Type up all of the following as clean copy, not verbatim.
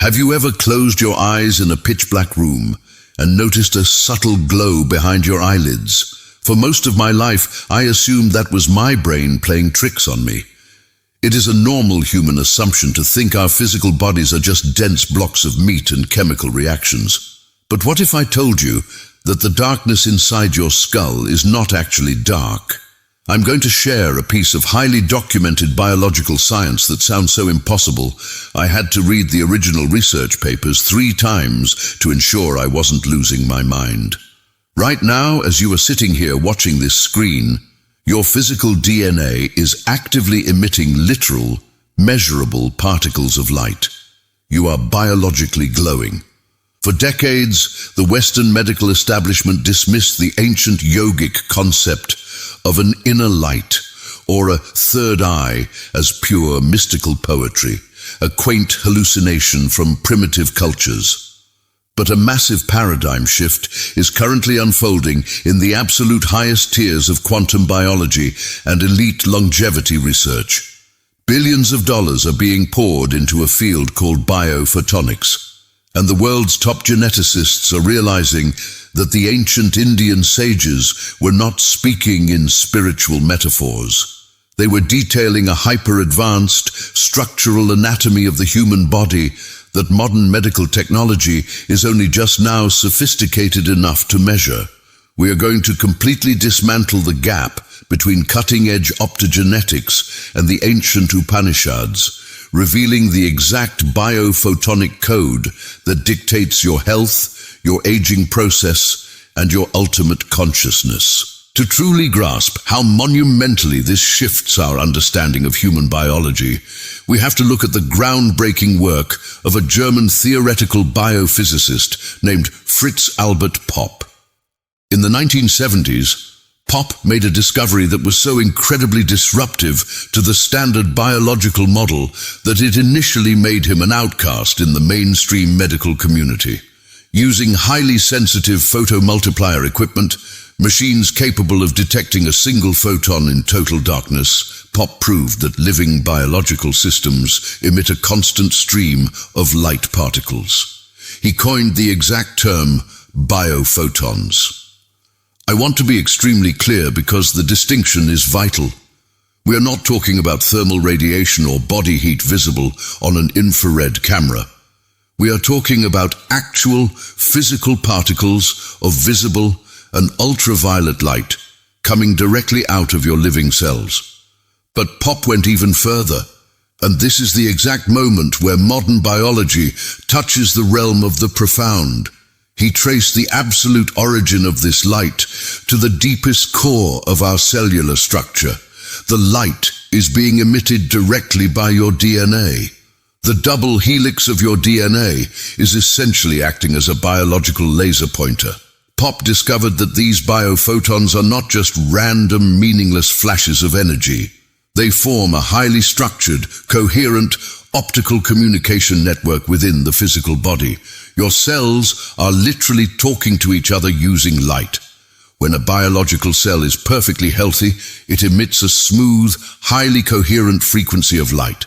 Have you ever closed your eyes in a pitch-black room and noticed a subtle glow behind your eyelids? For most of my life, I assumed that was my brain playing tricks on me. It is a normal human assumption to think our physical bodies are just dense blocks of meat and chemical reactions. But what if I told you that the darkness inside your skull is not actually dark? I'm going to share a piece of highly documented biological science that sounds so impossible, I had to read the original research papers 3 times to ensure I wasn't losing my mind. Right now, as you are sitting here watching this screen, your physical DNA is actively emitting literal, measurable particles of light. You are biologically glowing. For decades, the Western medical establishment dismissed the ancient yogic concept of an inner light, or a third eye, as pure mystical poetry, a quaint hallucination from primitive cultures. But a massive paradigm shift is currently unfolding in the absolute highest tiers of quantum biology and elite longevity research. Billions of dollars are being poured into a field called biophotonics, and the world's top geneticists are realizing that the ancient Indian sages were not speaking in spiritual metaphors. They were detailing a hyper-advanced structural anatomy of the human body that modern medical technology is only just now sophisticated enough to measure. We are going to completely dismantle the gap between cutting-edge optogenetics and the ancient Upanishads, revealing the exact biophotonic code that dictates your health, your aging process, and your ultimate consciousness. To truly grasp how monumentally this shifts our understanding of human biology, we have to look at the groundbreaking work of a German theoretical biophysicist named Fritz Albert Popp. In the 1970s, Popp made a discovery that was so incredibly disruptive to the standard biological model that it initially made him an outcast in the mainstream medical community. Using highly sensitive photomultiplier equipment, machines capable of detecting a single photon in total darkness, Popp proved that living biological systems emit a constant stream of light particles. He coined the exact term biophotons. I want to be extremely clear because the distinction is vital. We are not talking about thermal radiation or body heat visible on an infrared camera. We are talking about actual physical particles of visible and ultraviolet light coming directly out of your living cells. But Popp went even further, and this is the exact moment where modern biology touches the realm of the profound. He traced the absolute origin of this light to the deepest core of our cellular structure. The light is being emitted directly by your DNA. The double helix of your DNA is essentially acting as a biological laser pointer. Popp discovered that these biophotons are not just random, meaningless flashes of energy. They form a highly structured, coherent, optical communication network within the physical body. Your cells are literally talking to each other using light. When a biological cell is perfectly healthy, it emits a smooth, highly coherent frequency of light.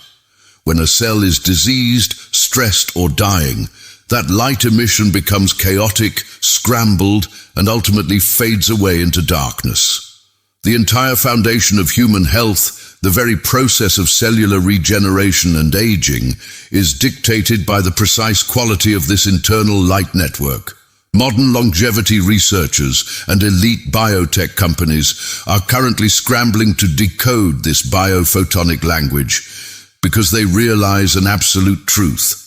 When a cell is diseased, stressed, or dying, that light emission becomes chaotic, scrambled, and ultimately fades away into darkness. The entire foundation of human health, the very process of cellular regeneration and aging, is dictated by the precise quality of this internal light network. Modern longevity researchers and elite biotech companies are currently scrambling to decode this biophotonic language because they realize an absolute truth.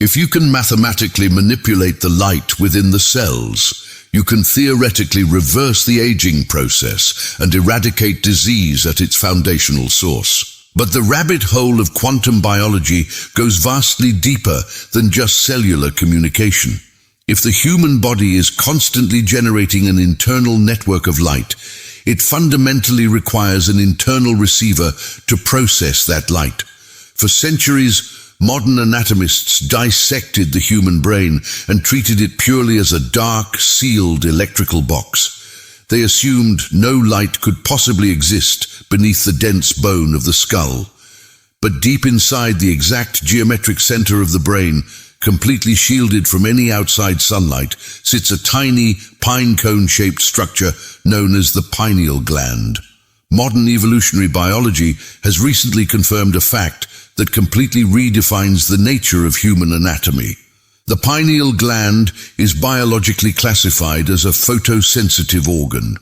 If you can mathematically manipulate the light within the cells, you can theoretically reverse the aging process and eradicate disease at its foundational source. But the rabbit hole of quantum biology goes vastly deeper than just cellular communication. If the human body is constantly generating an internal network of light, it fundamentally requires an internal receiver to process that light. For centuries, modern anatomists dissected the human brain and treated it purely as a dark, sealed electrical box. They assumed no light could possibly exist beneath the dense bone of the skull. But deep inside the exact geometric center of the brain Completely shielded from any outside sunlight sits a tiny pine cone-shaped structure known as the pineal gland. Modern evolutionary biology has recently confirmed a fact that completely redefines the nature of human anatomy. The pineal gland is biologically classified as a photosensitive organ.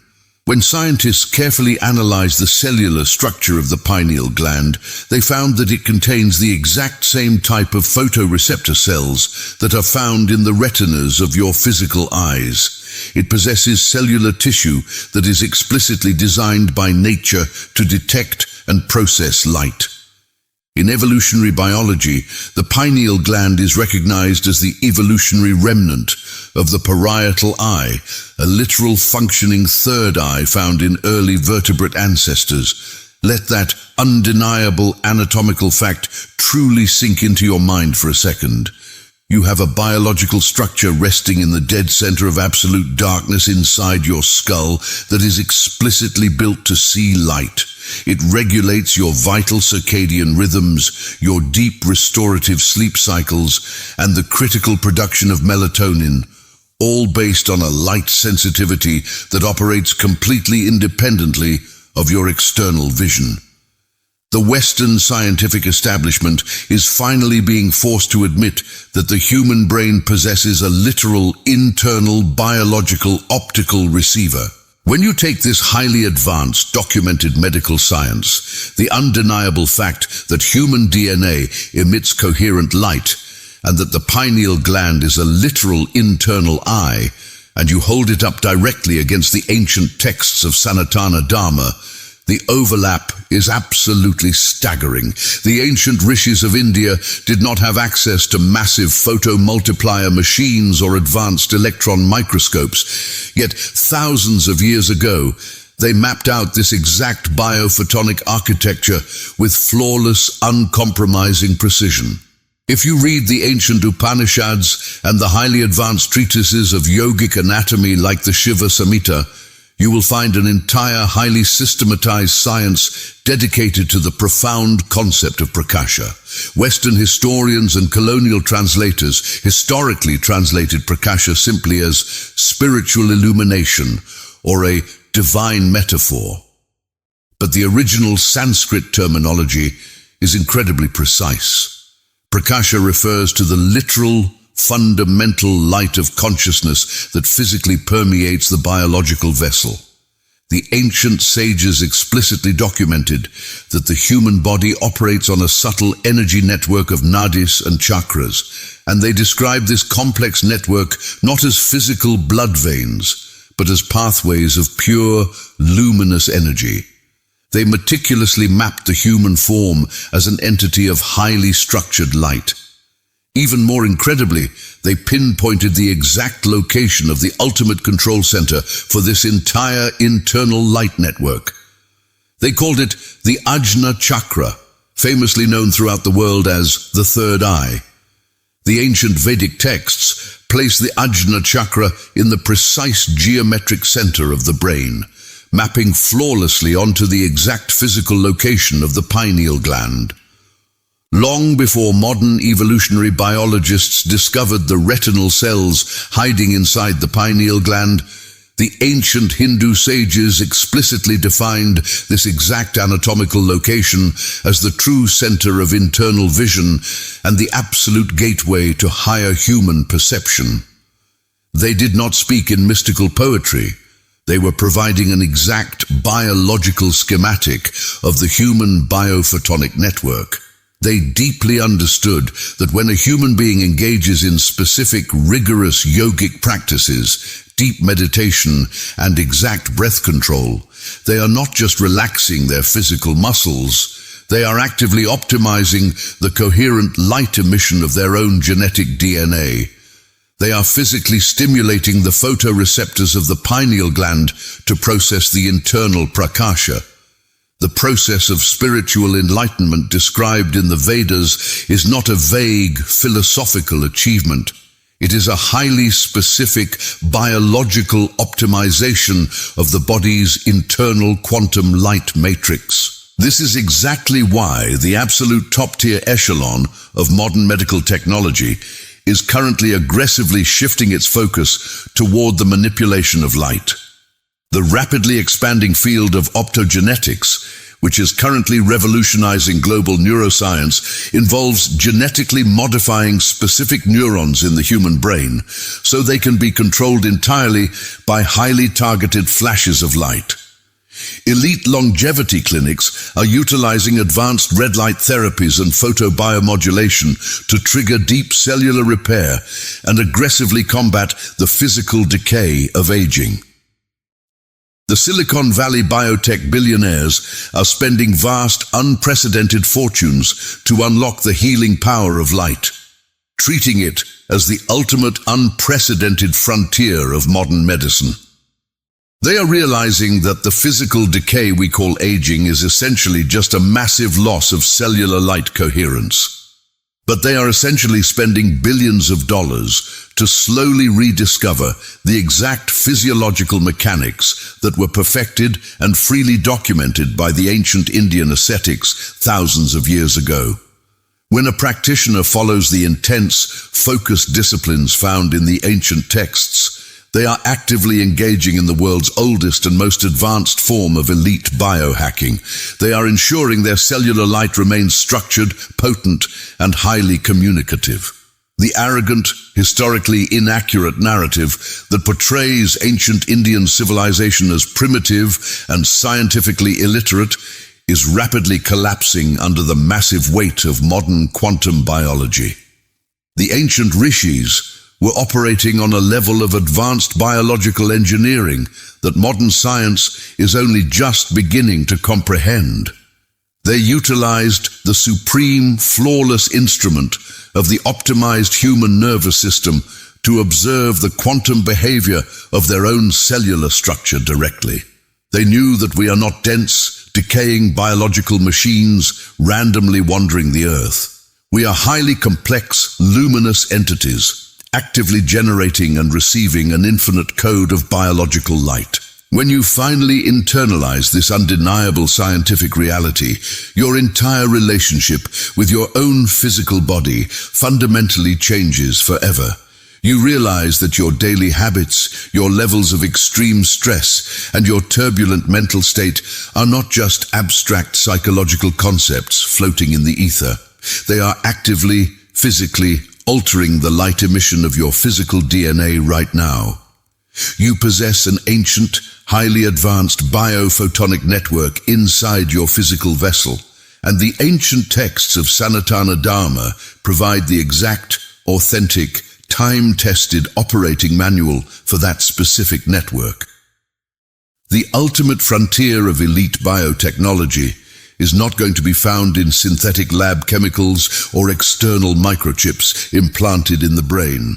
When scientists carefully analyzed the cellular structure of the pineal gland, they found that it contains the exact same type of photoreceptor cells that are found in the retinas of your physical eyes. It possesses cellular tissue that is explicitly designed by nature to detect and process light. In evolutionary biology, the pineal gland is recognized as the evolutionary remnant of the parietal eye, a literal functioning third eye found in early vertebrate ancestors. Let that undeniable anatomical fact truly sink into your mind for a second. You have a biological structure resting in the dead center of absolute darkness inside your skull that is explicitly built to see light. It regulates your vital circadian rhythms, your deep restorative sleep cycles, and the critical production of melatonin, all based on a light sensitivity that operates completely independently of your external vision. The Western scientific establishment is finally being forced to admit that the human brain possesses a literal internal biological optical receiver. When you take this highly advanced, documented medical science, the undeniable fact that human DNA emits coherent light, and that the pineal gland is a literal internal eye, and you hold it up directly against the ancient texts of Sanatana Dharma, the overlap is absolutely staggering. The ancient rishis of India did not have access to massive photomultiplier machines or advanced electron microscopes, yet thousands of years ago, they mapped out this exact biophotonic architecture with flawless, uncompromising precision. If you read the ancient Upanishads and the highly advanced treatises of yogic anatomy like the Shiva Samhita, you will find an entire highly systematized science dedicated to the profound concept of prakasha. Western historians and colonial translators historically translated prakasha simply as spiritual illumination or a divine metaphor. But the original Sanskrit terminology is incredibly precise. Prakasha refers to the literal, fundamental light of consciousness that physically permeates the biological vessel. The ancient sages explicitly documented that the human body operates on a subtle energy network of nadis and chakras, and they describe this complex network not as physical blood veins, but as pathways of pure, luminous energy. They meticulously mapped the human form as an entity of highly structured light. Even more incredibly, they pinpointed the exact location of the ultimate control center for this entire internal light network. They called it the Ajna Chakra, famously known throughout the world as the third eye. The ancient Vedic texts place the Ajna Chakra in the precise geometric center of the brain, mapping flawlessly onto the exact physical location of the pineal gland. Long before modern evolutionary biologists discovered the retinal cells hiding inside the pineal gland, the ancient Hindu sages explicitly defined this exact anatomical location as the true center of internal vision and the absolute gateway to higher human perception. They did not speak in mystical poetry. They were providing an exact biological schematic of the human biophotonic network. They deeply understood that when a human being engages in specific, rigorous yogic practices, deep meditation, and exact breath control, they are not just relaxing their physical muscles, they are actively optimizing the coherent light emission of their own genetic DNA. They are physically stimulating the photoreceptors of the pineal gland to process the internal prakasha. The process of spiritual enlightenment described in the Vedas is not a vague philosophical achievement. It is a highly specific biological optimization of the body's internal quantum light matrix. This is exactly why the absolute top-tier echelon of modern medical technology is currently aggressively shifting its focus toward the manipulation of light. The rapidly expanding field of optogenetics, which is currently revolutionizing global neuroscience, involves genetically modifying specific neurons in the human brain so they can be controlled entirely by highly targeted flashes of light. Elite longevity clinics are utilizing advanced red light therapies and photobiomodulation to trigger deep cellular repair and aggressively combat the physical decay of aging. The Silicon Valley biotech billionaires are spending vast, unprecedented fortunes to unlock the healing power of light, treating it as the ultimate unprecedented frontier of modern medicine. They are realizing that the physical decay we call aging is essentially just a massive loss of cellular light coherence. But they are essentially spending billions of dollars to slowly rediscover the exact physiological mechanics that were perfected and freely documented by the ancient Indian ascetics thousands of years ago. When a practitioner follows the intense, focused disciplines found in the ancient texts, they are actively engaging in the world's oldest and most advanced form of elite biohacking. They are ensuring their cellular light remains structured, potent, and highly communicative. The arrogant, historically inaccurate narrative that portrays ancient Indian civilization as primitive and scientifically illiterate is rapidly collapsing under the massive weight of modern quantum biology. The ancient rishis were operating on a level of advanced biological engineering that modern science is only just beginning to comprehend. They utilized the supreme, flawless instrument of the optimized human nervous system to observe the quantum behavior of their own cellular structure directly. They knew that we are not dense, decaying biological machines randomly wandering the earth. We are highly complex, luminous entities, actively generating and receiving an infinite code of biological light. When you finally internalize this undeniable scientific reality, your entire relationship with your own physical body fundamentally changes forever. You realize that your daily habits, your levels of extreme stress, and your turbulent mental state are not just abstract psychological concepts floating in the ether. They are actively, physically, altering the light emission of your physical DNA right now. You possess an ancient, highly advanced biophotonic network inside your physical vessel, and the ancient texts of Sanatana Dharma provide the exact, authentic, time-tested operating manual for that specific network. The ultimate frontier of elite biotechnology is not going to be found in synthetic lab chemicals or external microchips implanted in the brain.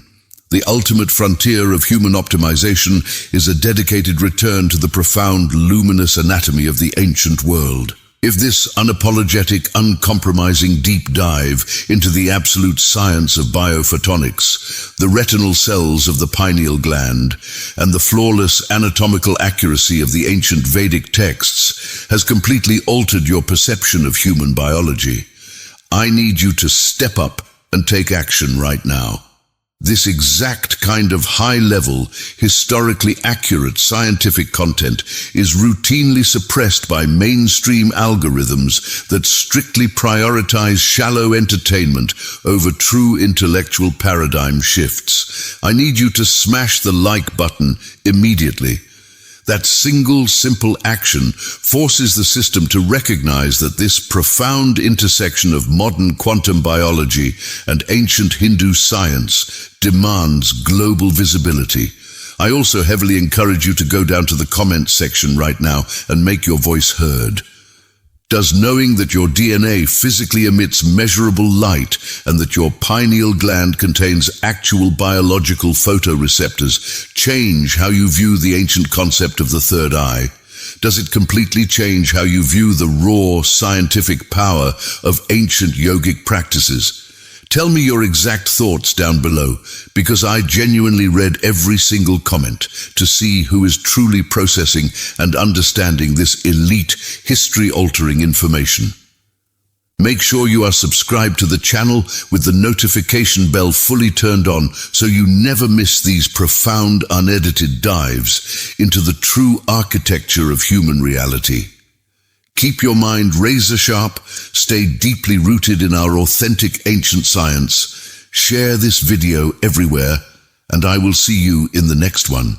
The ultimate frontier of human optimization is a dedicated return to the profound luminous anatomy of the ancient world. If this unapologetic, uncompromising deep dive into the absolute science of biophotonics, the retinal cells of the pineal gland, and the flawless anatomical accuracy of the ancient Vedic texts has completely altered your perception of human biology, I need you to step up and take action right now. This exact kind of high-level, historically accurate scientific content is routinely suppressed by mainstream algorithms that strictly prioritize shallow entertainment over true intellectual paradigm shifts. I need you to smash the like button immediately. That single, simple action forces the system to recognize that this profound intersection of modern quantum biology and ancient Hindu science demands global visibility. I also heavily encourage you to go down to the comments section right now and make your voice heard. Does knowing that your DNA physically emits measurable light and that your pineal gland contains actual biological photoreceptors change how you view the ancient concept of the third eye? Does it completely change how you view the raw scientific power of ancient yogic practices? Tell me your exact thoughts down below, because I genuinely read every single comment to see who is truly processing and understanding this elite, history-altering information. Make sure you are subscribed to the channel with the notification bell fully turned on so you never miss these profound, unedited dives into the true architecture of human reality. Keep your mind razor sharp, stay deeply rooted in our authentic ancient science, share this video everywhere, and I will see you in the next one.